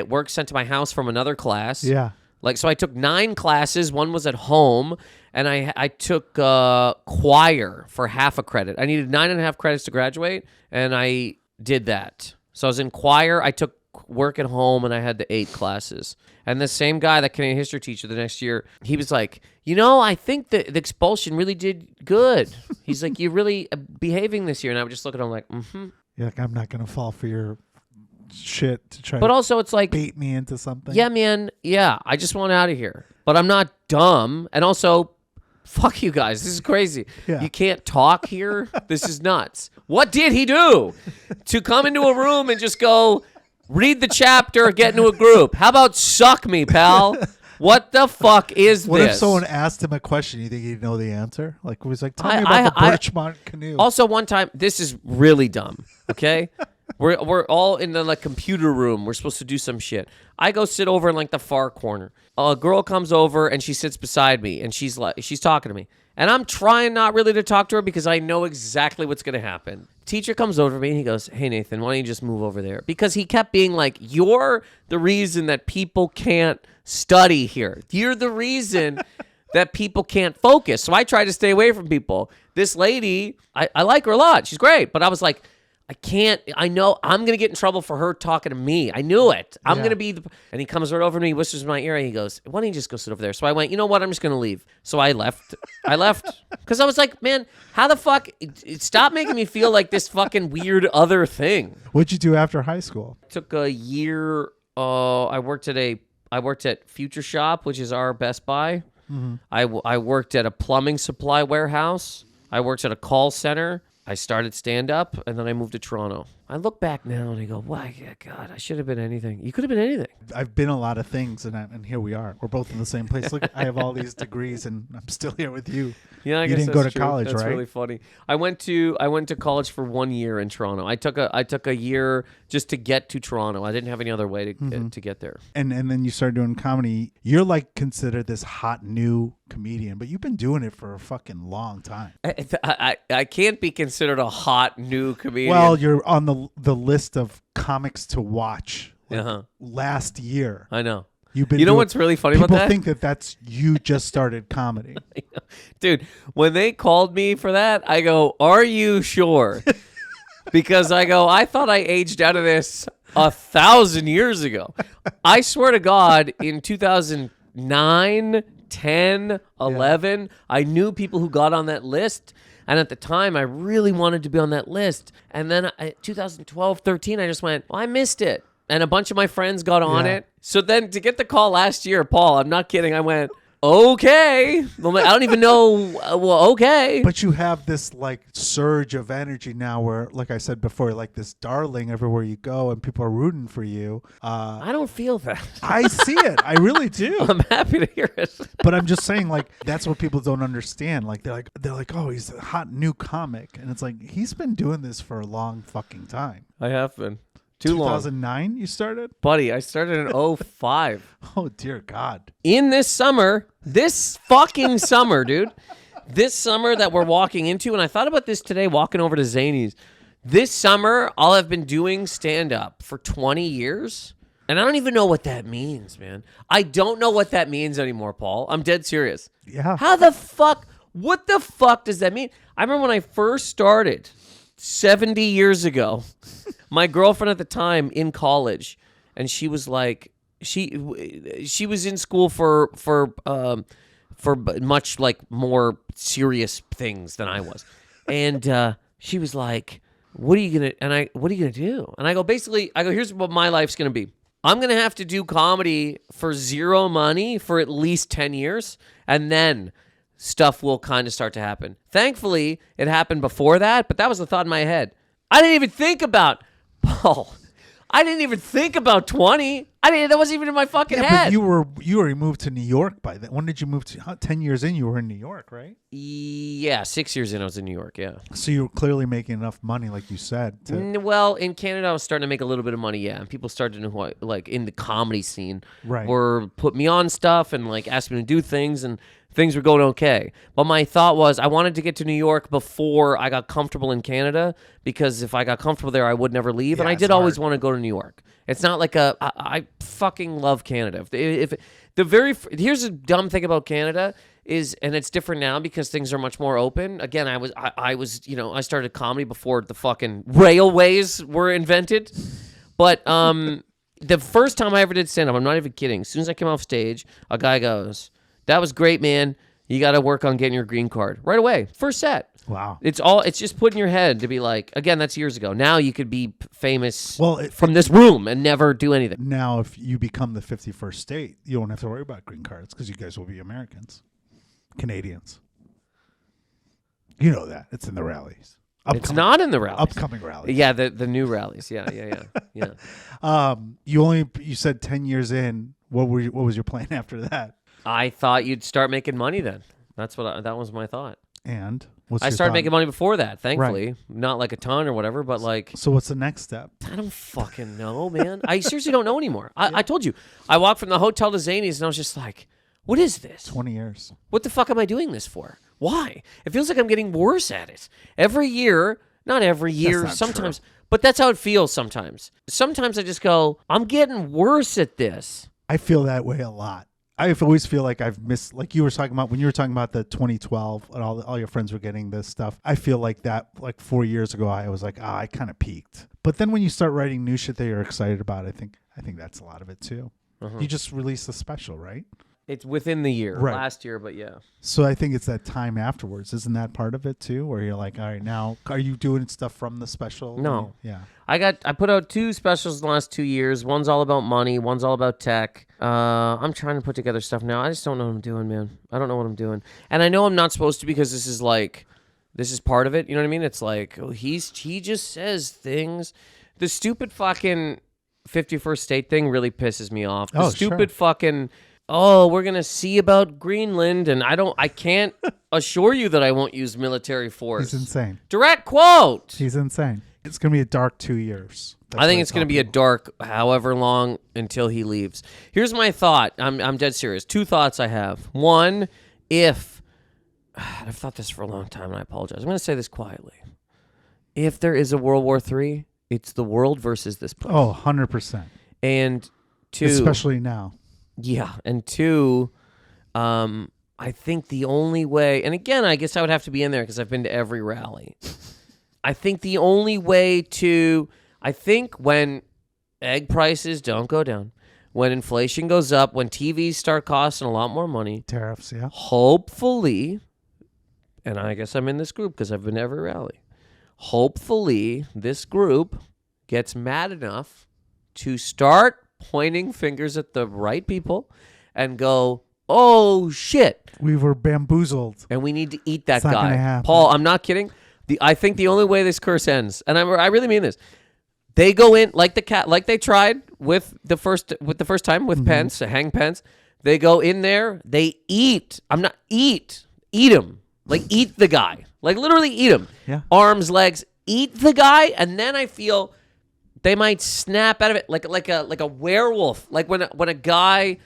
[SPEAKER 2] work sent to my house from another class.
[SPEAKER 1] Yeah.
[SPEAKER 2] So I took 9 classes. One was at home, and I took choir for half a credit. I needed 9.5 credits to graduate, and I did that. So I was in choir. I took work at home, and I had the 8 classes. And the same guy, that Canadian history teacher, the next year, he was like, I think the expulsion really did good. He's like, you're really behaving this year. And I would just look at him like, mm-hmm.
[SPEAKER 1] You're like, I'm not going to fall for your shit to try
[SPEAKER 2] but also it's like
[SPEAKER 1] bait me into something.
[SPEAKER 2] Yeah, man. Yeah, I just want out of here. But I'm not dumb. And also, fuck you guys. This is crazy.
[SPEAKER 1] Yeah.
[SPEAKER 2] You can't talk here. This is nuts. What did he do to come into a room and just go read the chapter, get into a group? How about suck me, pal? What the fuck is
[SPEAKER 1] what
[SPEAKER 2] this?
[SPEAKER 1] if someone asked him a question? You think he'd know the answer? Like, he was like, tell me about the Birchmont canoe.
[SPEAKER 2] Also, one time, this is really dumb, okay? We're all in the computer room. We're supposed to do some shit. I go sit over in the far corner. A girl comes over and she sits beside me and she's talking to me. And I'm trying not really to talk to her because I know exactly what's going to happen. Teacher comes over to me and he goes, hey, Nathan, why don't you just move over there? Because he kept being like, you're the reason that people can't study here. You're the reason that people can't focus. So I try to stay away from people. This lady, I like her a lot. She's great. But I was like, I know I'm going to get in trouble for her talking to me. I knew it. I'm going to be and he comes right over to me, whispers in my ear, and he goes, why don't you just go sit over there? So I went, you know what? I'm just going to leave. So I left. Because I was like, man, how the fuck? Stop making me feel like this fucking weird other thing.
[SPEAKER 1] What'd you do after high school?
[SPEAKER 2] Took a year. I worked at Future Shop, which is our Best Buy. Mm-hmm. I worked at a plumbing supply warehouse. I worked at a call center. I started stand-up, and then I moved to Toronto. I look back now, and I go, why, God, I should have been anything. You could have been anything.
[SPEAKER 1] I've been a lot of things, and here we are. We're both in the same place. Look, I have all these degrees, and I'm still here with you.
[SPEAKER 2] Yeah, I
[SPEAKER 1] you
[SPEAKER 2] guess
[SPEAKER 1] didn't go to
[SPEAKER 2] true.
[SPEAKER 1] college,
[SPEAKER 2] that's
[SPEAKER 1] right?
[SPEAKER 2] That's really funny. I went to college for 1 year in Toronto. I took a year just to get to Toronto. I didn't have any other way to get there.
[SPEAKER 1] And then you started doing comedy. You're considered this hot new comedian, but you've been doing it for a fucking long time.
[SPEAKER 2] I can't be considered a hot new comedian.
[SPEAKER 1] Well, you're on the list of comics to watch
[SPEAKER 2] Uh-huh.
[SPEAKER 1] last year.
[SPEAKER 2] I know.
[SPEAKER 1] You've been.
[SPEAKER 2] You know what's really funny about that?
[SPEAKER 1] People think that's you just started comedy.
[SPEAKER 2] Dude, when they called me for that, I go, "Are you sure?" Because I thought I aged out of this 1,000 years ago. I swear to God, in 2009, 10, 11, I knew people who got on that list. And at the time, I really wanted to be on that list. And then 2012, 13, I just went, well, I missed it. And a bunch of my friends got on it. So then to get the call last year, Paul, I'm not kidding, I went, okay. Well, I don't even know. Well, okay.
[SPEAKER 1] But you have this like surge of energy now where, like I said before, you're like this darling everywhere you go and people are rooting for you.
[SPEAKER 2] I don't feel that.
[SPEAKER 1] I see it. I really do.
[SPEAKER 2] I'm happy to hear it.
[SPEAKER 1] But I'm just saying, like, that's what people don't understand. Like, they're like, oh, he's a hot new comic. And it's like, he's been doing this for a long fucking time.
[SPEAKER 2] I have been. Too long.
[SPEAKER 1] 2009 you started?
[SPEAKER 2] Buddy, I started in 2005.
[SPEAKER 1] Oh, dear God.
[SPEAKER 2] In this fucking summer, dude. This summer that we're walking into, and I thought about this today walking over to Zany's. This summer, I'll have been doing stand-up for 20 years, and I don't even know what that means, man. I don't know what that means anymore, Paul. I'm dead serious.
[SPEAKER 1] Yeah.
[SPEAKER 2] What the fuck does that mean? I remember when I first started 70 years ago, my girlfriend at the time in college, and she was like, she was in school for much like more serious things than I was, and she was like, what are you gonna do? And I go, here's what my life's gonna be. I'm gonna have to do comedy for zero money for at least 10 years, and then stuff will kind of start to happen. Thankfully, it happened before that, but that was the thought in my head. I didn't even think about, Paul, I didn't even think about 20. That wasn't even in my fucking head.
[SPEAKER 1] But you already moved to New York by then. When did you move to? 10 years in, you were in New York, right?
[SPEAKER 2] Yeah, 6 years in, I was in New York, yeah.
[SPEAKER 1] So you were clearly making enough money, like you said.
[SPEAKER 2] Well, in Canada, I was starting to make a little bit of money, yeah. And people started to know who I, like, in the comedy scene,
[SPEAKER 1] right,
[SPEAKER 2] were put me on stuff and, like, asked me to do things, and things were going okay. But my thought was I wanted to get to New York before I got comfortable in Canada, because if I got comfortable there, I would never leave. And I did always want to go to New York. It's not like I fucking love Canada. Here's a dumb thing about Canada is, and it's different now because things are much more open. Again, I started comedy before the fucking railways were invented. But the first time I ever did stand up, I'm not even kidding. As soon as I came off stage, a guy goes, "That was great, man. You got to work on getting your green card right away." First set.
[SPEAKER 1] Wow.
[SPEAKER 2] It's just put in your head to be like, again, that's years ago. Now you could be famous from this room and never do anything.
[SPEAKER 1] Now, if you become the 51st state, you don't have to worry about green cards because you guys will be Americans, Canadians. You know that. It's in the rallies.
[SPEAKER 2] It's not in the rallies.
[SPEAKER 1] Upcoming rallies.
[SPEAKER 2] Yeah, the new rallies. Yeah.
[SPEAKER 1] You said 10 years in. What was your plan after that?
[SPEAKER 2] I thought you'd start making money then. That was my thought.
[SPEAKER 1] And
[SPEAKER 2] I started making money before that, thankfully. Right. Not like a ton or whatever, but like...
[SPEAKER 1] So what's the next step?
[SPEAKER 2] I don't fucking know, man. I seriously don't know anymore. I told you. I walked from the hotel to Zany's and I was just like, what is this?
[SPEAKER 1] 20 years.
[SPEAKER 2] What the fuck am I doing this for? Why? It feels like I'm getting worse at it. Every year, not every year, sometimes... True. But that's how it feels sometimes. Sometimes I just go, I'm getting worse at this.
[SPEAKER 1] I feel that way a lot. I always feel like I've missed, like you were talking about when you were talking about the 2012 and all your friends were getting this stuff. I feel like that, like 4 years ago, I was like, I kind of peaked. But then when you start writing new shit that you're excited about, I think that's a lot of it too. Uh-huh. You just released a special, right?
[SPEAKER 2] It's within the year,
[SPEAKER 1] right.
[SPEAKER 2] Last year, but yeah.
[SPEAKER 1] So I think it's that time afterwards. Isn't that part of it too? Where you're like, all right, now are you doing stuff from the special?
[SPEAKER 2] No.
[SPEAKER 1] Yeah.
[SPEAKER 2] I put out 2 specials in the last 2 years. One's all about money. One's all about tech. I'm trying to put together stuff now. I just don't know what I'm doing, man. I don't know what I'm doing. And I know I'm not supposed to because this is part of it. You know what I mean? It's like, he just says things. The stupid fucking 51st state thing really pisses me off. The stupid fucking... Oh, we're going to see about Greenland, and I can't assure you that I won't use military force.
[SPEAKER 1] He's insane.
[SPEAKER 2] Direct quote.
[SPEAKER 1] He's insane. It's going to be a dark 2 years.
[SPEAKER 2] I think it's going to be a dark however long until he leaves. Here's my thought. I'm dead serious. 2 thoughts I have. One, I've thought this for a long time, and I apologize. I'm going to say this quietly. If there is a World War III, it's the world versus this place.
[SPEAKER 1] Oh, 100%.
[SPEAKER 2] And 2...
[SPEAKER 1] Especially now.
[SPEAKER 2] Yeah, and two, I think the only way, and again, I guess I would have to be in there because I've been to every rally. I think the only way I think when egg prices don't go down, when inflation goes up, when TVs start costing a lot more money,
[SPEAKER 1] Tariffs, yeah.
[SPEAKER 2] hopefully, and I guess I'm in this group because I've been to every rally, hopefully this group gets mad enough to start pointing fingers at the right people and go, oh, shit.
[SPEAKER 1] We were bamboozled.
[SPEAKER 2] And we need to eat that
[SPEAKER 1] It's not
[SPEAKER 2] guy.
[SPEAKER 1] gonna happen.
[SPEAKER 2] Paul, I'm not kidding. I think the only way this curse ends, and I really mean this, they go in like they tried with the first time with Pence, hang Pence. They go in there, they eat. Eat him. Like eat the guy. Like literally eat him.
[SPEAKER 1] Yeah.
[SPEAKER 2] Arms, legs, eat the guy, and then I feel they might snap out of it like a werewolf. Like when a guy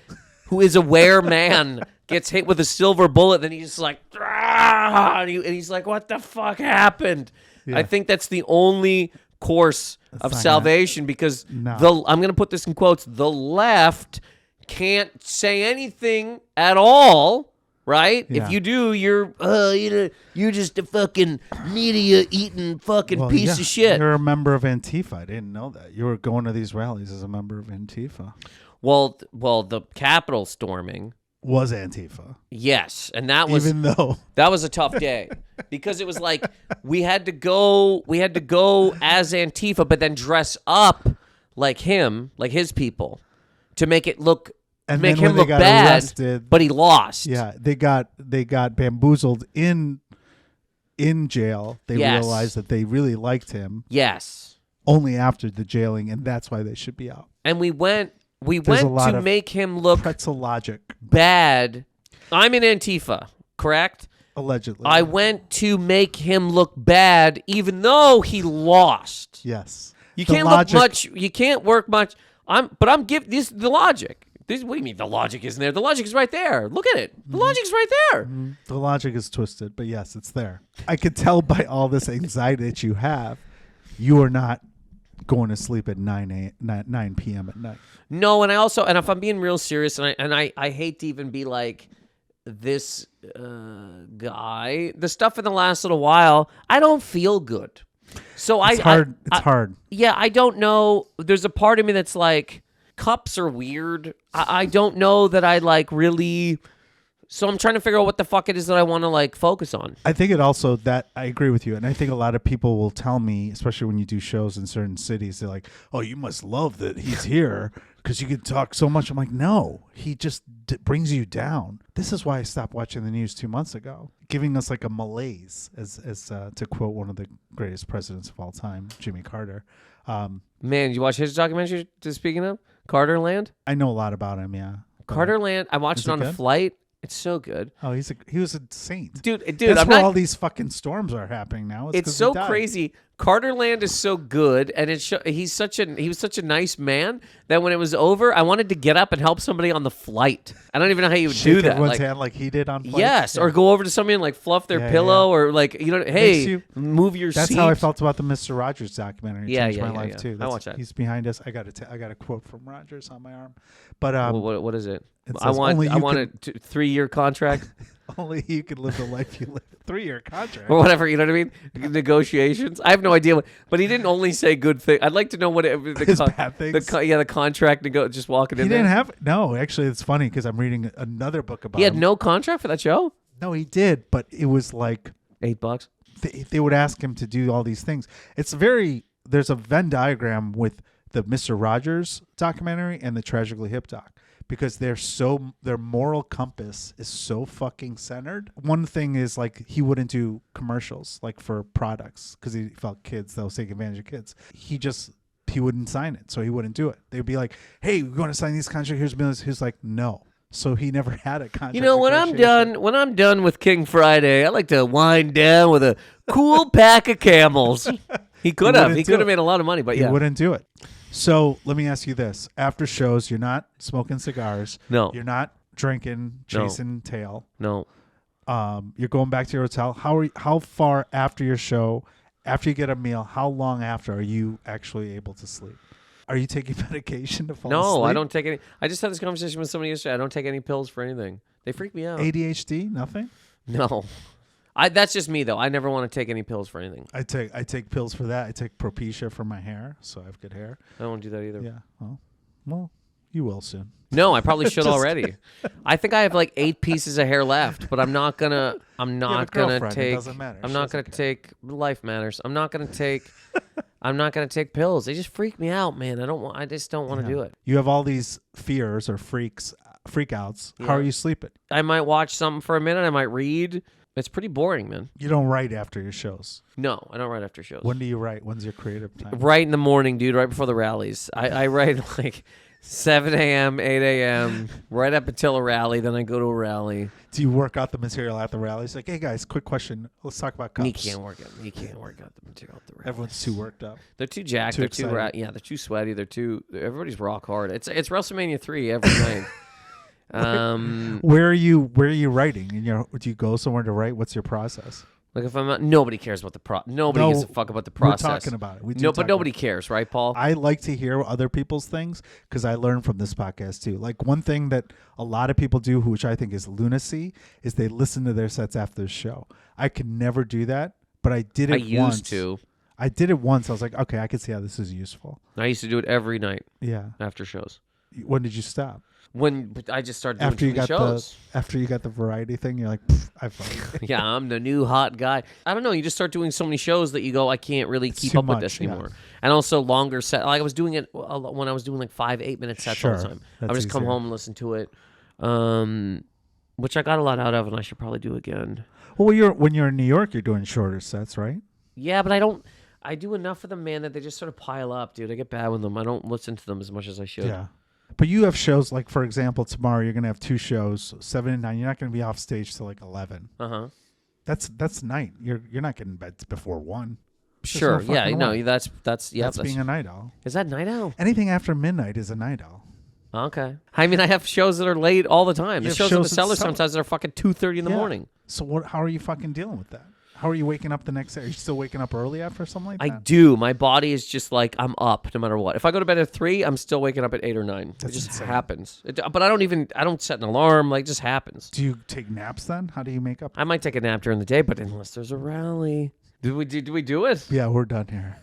[SPEAKER 2] who is a man gets hit with a silver bullet, then he's just like, and he's like, what the fuck happened? Yeah. I think that's the only course of salvation because I'm going to put this in quotes, the left can't say anything at all, right? Yeah. If you do, you're just a fucking media-eating fucking piece of shit.
[SPEAKER 1] You're a member of Antifa. I didn't know that. You were going to these rallies as a member of Antifa.
[SPEAKER 2] Well, the Capitol storming
[SPEAKER 1] was Antifa.
[SPEAKER 2] Yes, and that was that was a tough day because it was like we had to go as Antifa, but then dress up like him, like his people, to make it look make him look bad. Arrested, but he lost.
[SPEAKER 1] Yeah, they got bamboozled in jail. They realized that they really liked him.
[SPEAKER 2] Yes.
[SPEAKER 1] Only after the jailing, and that's why they should be out.
[SPEAKER 2] And we went to make him look
[SPEAKER 1] pretzel logic
[SPEAKER 2] bad. I'm in Antifa, correct?
[SPEAKER 1] Allegedly.
[SPEAKER 2] I went to make him look bad even though he lost.
[SPEAKER 1] Yes.
[SPEAKER 2] You can't look much, you can't work much. I'm giving this the logic. What do you mean the logic isn't there? The logic is right there. Look at it. The logic's right there.
[SPEAKER 1] Mm-hmm. The logic is twisted, but yes, it's there. I could tell by all this anxiety that you have, you are not going to sleep at 9 p.m. at night.
[SPEAKER 2] No, and if I'm being real serious, and I hate to even be like this guy, the stuff in the last little while, I don't feel good. So it's hard. Yeah, I don't know. There's a part of me that's like, cups are weird. I don't know that I like really. So I'm trying to figure out what the fuck it is that I want to like focus on.
[SPEAKER 1] I think it also that I agree with you. And I think a lot of people will tell me, especially when you do shows in certain cities, they're like, oh, you must love that he's here because you can talk so much. I'm like, no, he just brings you down. This is why I stopped watching the news 2 months ago, giving us like a malaise, as to quote one of the greatest presidents of all time, Jimmy Carter.
[SPEAKER 2] Man, you watch his documentary, speaking of? Carterland?
[SPEAKER 1] I know a lot about him, yeah.
[SPEAKER 2] Carterland, I watched it on a flight. It's so good.
[SPEAKER 1] Oh, he was a saint.
[SPEAKER 2] Dude,
[SPEAKER 1] that's where all these fucking storms are happening now.
[SPEAKER 2] It's so crazy. Carterland is so good, and he was such a nice man that when it was over, I wanted to get up and help somebody on the flight. I don't even know how you would do that.
[SPEAKER 1] Everyone's hand like he did on flights.
[SPEAKER 2] Yes, or go over to somebody and like fluff their pillow, or like hey, move your seat.
[SPEAKER 1] That's how I felt about the Mr. Rogers documentary. It changed my life too.
[SPEAKER 2] I watched that.
[SPEAKER 1] He's behind us. I got a quote from Rogers on my arm, but
[SPEAKER 2] what is it? I want a 3-year contract.
[SPEAKER 1] Only you can live the life you live. 3-year contract.
[SPEAKER 2] Or whatever, you know what I mean? Negotiations. I have no idea. But he didn't only say good things. I'd like to know what
[SPEAKER 1] his bad things.
[SPEAKER 2] The contract just walking in there.
[SPEAKER 1] He didn't have. No, actually, it's funny because I'm reading another book about
[SPEAKER 2] He had no contract for that show?
[SPEAKER 1] No, he did. But it was like
[SPEAKER 2] $8.
[SPEAKER 1] They would ask him to do all these things. There's a Venn diagram with the Mr. Rogers documentary and the Tragically Hip doc. Because their moral compass is so fucking centered. One thing is like he wouldn't do commercials like for products because he felt kids that was taking advantage of kids. He wouldn't sign it, so he wouldn't do it. They'd be like, "Hey, we're going to sign these contracts. Here's millions." He was like, "No." So he never had a contract.
[SPEAKER 2] When I'm done with King Friday, I like to wind down with a cool pack of Camels. He could have made a lot of money, but
[SPEAKER 1] he wouldn't do it. So let me ask you this. After shows, you're not smoking cigars.
[SPEAKER 2] No.
[SPEAKER 1] You're not drinking, chasing tail.
[SPEAKER 2] No.
[SPEAKER 1] You're going back to your hotel. How far after your show, after you get a meal, how long after are you actually able to sleep? Are you taking medication to fall
[SPEAKER 2] No,
[SPEAKER 1] asleep?
[SPEAKER 2] I don't take any. I just had this conversation with somebody yesterday. I don't take any pills for anything. They freak me out.
[SPEAKER 1] ADHD? Nothing?
[SPEAKER 2] No. That's just me, though. I never want to take any pills for anything.
[SPEAKER 1] I take pills for that. I take Propecia for my hair, so I have good hair.
[SPEAKER 2] I don't do that either.
[SPEAKER 1] Yeah. Well, you will soon.
[SPEAKER 2] No, I probably should already. I think I have like 8 pieces of hair left, but I'm not gonna take. I'm not gonna take. Life matters. I'm not gonna take pills. They just freak me out, man. I just don't want to do it.
[SPEAKER 1] You have all these fears or freakouts.
[SPEAKER 2] Yeah.
[SPEAKER 1] How are you sleeping?
[SPEAKER 2] I might watch something for a minute. I might read. It's pretty boring, man.
[SPEAKER 1] You don't write after your shows.
[SPEAKER 2] No, I don't write after shows.
[SPEAKER 1] When do you write? When's your creative time?
[SPEAKER 2] Right in the morning, dude. Right before the rallies. I write like 7 a.m., 8 a.m., right up until a rally. Then I go to a rally.
[SPEAKER 1] Do you work out the material at the rallies? Like, hey guys, quick question. Let's talk about cups.
[SPEAKER 2] You can't work out the material at the rallies.
[SPEAKER 1] Everyone's too worked up.
[SPEAKER 2] They're too jacked.
[SPEAKER 1] Too
[SPEAKER 2] They're too sweaty. Everybody's rock hard. It's WrestleMania 3 every night.
[SPEAKER 1] Where are you writing? Do you go somewhere to write? What's your process?
[SPEAKER 2] Like if nobody cares about nobody gives a fuck about the process.
[SPEAKER 1] We're talking about it.
[SPEAKER 2] But nobody cares, right, Paul?
[SPEAKER 1] I like to hear other people's things because I learn from this podcast too. Like one thing that a lot of people do, which I think is lunacy, is they listen to their sets after the show. I could never do that, but I did it once.
[SPEAKER 2] Used to.
[SPEAKER 1] I did it once. I was like, okay, I can see how this is useful.
[SPEAKER 2] I used to do it every night.
[SPEAKER 1] Yeah.
[SPEAKER 2] After shows.
[SPEAKER 1] When did you stop?
[SPEAKER 2] When I just started doing shows.
[SPEAKER 1] After you got the variety thing, you're like, I fucking
[SPEAKER 2] yeah, I'm the new hot guy. I don't know. You just start doing so many shows that you go, I can't really keep up with this anymore. Yeah. And also longer set. Like I was doing it when I was doing like 5-8 minute sets all the time. I would just come home and listen to it, which I got a lot out of, and I should probably do again.
[SPEAKER 1] Well, when you're in New York, you're doing shorter sets, right?
[SPEAKER 2] Yeah, but I don't. I do enough of them, man, that they just sort of pile up, dude. I get bad with them. I don't listen to them as much as I should.
[SPEAKER 1] Yeah. But you have shows like, for example, tomorrow you're gonna have 2 shows, 7 and 9. You're not gonna be off stage till like 11. That's night. You're not getting bed before 1.
[SPEAKER 2] Sure. Yeah. No. That's
[SPEAKER 1] being a night owl.
[SPEAKER 2] Is that night owl?
[SPEAKER 1] Anything after midnight is a night owl.
[SPEAKER 2] Okay. I mean, I have shows that are late all the time. The shows in the cellar sometimes are fucking 2:30 in the morning.
[SPEAKER 1] So how are you fucking dealing with that? How are you waking up the next day? Are you still waking up early after something like that?
[SPEAKER 2] I do. My body is just like, I'm up no matter what. If I go to bed at 3, I'm still waking up at 8 or 9. It just happens. But I don't set an alarm. Like, it just happens.
[SPEAKER 1] Do you take naps then? How do you make up?
[SPEAKER 2] I might take a nap during the day, but unless there's a rally. Do we do it?
[SPEAKER 1] Yeah, we're done here.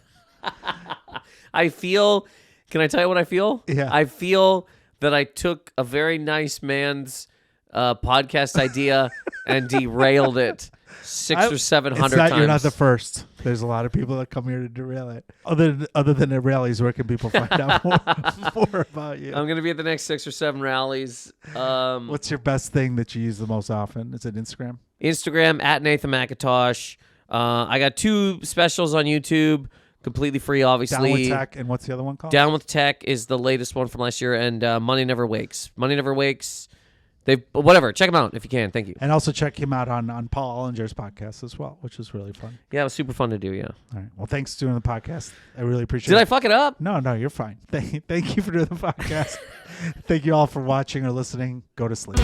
[SPEAKER 2] I feel, can I tell you what I feel?
[SPEAKER 1] Yeah.
[SPEAKER 2] I feel that I took a very nice man's podcast idea and derailed it 600 or 700 times.
[SPEAKER 1] You're not the first. There's a lot of people that come here to derail it. Other than at rallies, where can people find out more about you?
[SPEAKER 2] I'm going to be at the next 6 or 7 rallies.
[SPEAKER 1] What's your best thing that you use the most often? Is it Instagram?
[SPEAKER 2] Instagram, at Nathan MacIntosh. I got 2 specials on YouTube, completely free, obviously.
[SPEAKER 1] Down with Tech, and what's the other one called?
[SPEAKER 2] Down with Tech is the latest one from last year, and Money Never Wakes. Money Never Wakes. Whatever. Check them out if you can. Thank you.
[SPEAKER 1] And also check him out on Paul Ollinger's podcast as well, which is really fun.
[SPEAKER 2] Yeah, it was super fun to do, yeah.
[SPEAKER 1] All right. Well, thanks for doing the podcast. I really appreciate it.
[SPEAKER 2] Did I fuck it up?
[SPEAKER 1] No, you're fine. Thank you for doing the podcast. Thank you all for watching or listening. Go to sleep.